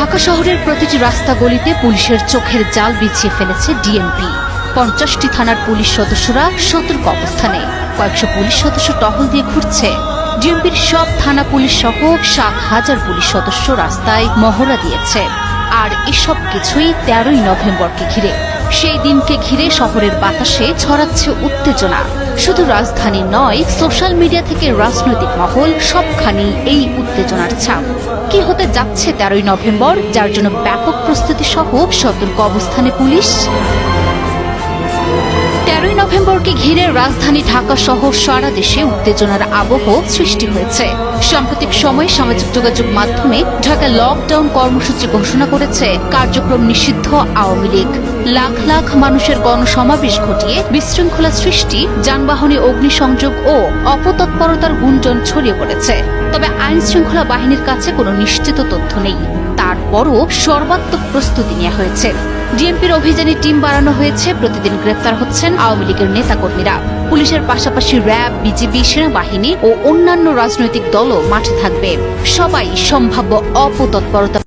ঢাকা শহরের প্রতিটি রাস্তা গলিতে পুলিশের চোখের জাল বিছিয়ে ফেলেছে ডিএমপি। 50টি থানার পুলিশ সদস্যরা সতর্ক অবস্থানে, কয়েকশো পুলিশ সদস্য টহল দিয়ে ঘুরছে। ডিএমপির সব থানা পুলিশ সহ 7,000 পুলিশ সদস্য রাস্তায় মহড়া দিয়েছে। আর এসব কিছুই 13ই নভেম্বরকে ঘিরে। সেই দিনকে ঘিরে শহরের বাতাসে ছড়াচ্ছে উত্তেজনা। শুধু রাজধানী নয়, সোশ্যাল মিডিয়া থেকে রাজনৈতিক মহল সবখানেই এই উত্তেজনার ছাপ। কি হতে যাচ্ছে 13ই নভেম্বর, যার জন্য ব্যাপক প্রস্তুতি সহ সতর্ক অবস্থানে পুলিশ? 13ই নভেম্বরকে ঘিরে রাজধানী ঢাকা সহ সারা দেশে উত্তেজনার আবহ সৃষ্টি হয়েছে। সাম্প্রতিক সময়ে সামাজিক যোগাযোগ মাধ্যমে ঢাকা লকডাউন কর্মসূচি ঘোষণা করেছে কার্যক্রম নিষিদ্ধ আওয়ামী লীগ। লাখ লাখ মানুষের গণসমাবেশ ঘটিয়ে বিশৃঙ্খলা সৃষ্টি, যানবাহনে অগ্নিসংযোগ ও অপতৎপরতার গুঞ্জন ছড়িয়ে পড়েছে। তবে আইন শৃঙ্খলা বাহিনীর কাছে কোনো নিশ্চিত তথ্য নেই। তারপরও সর্বাত্মক প্রস্তুতি নেওয়া হয়েছে। ডিএমপির অভিযানে টিম বাড়ানো হয়েছে। প্রতিদিন গ্রেপ্তার হচ্ছেন আওয়ামী লীগের নেতাকর্মীরা। পুলিশের পাশাপাশি র্যাব, বিজিবি, সেনাবাহিনী ও অন্যান্য রাজনৈতিক দলও মাঠে থাকবে। সবাই সম্ভাব্য অপতৎপরতা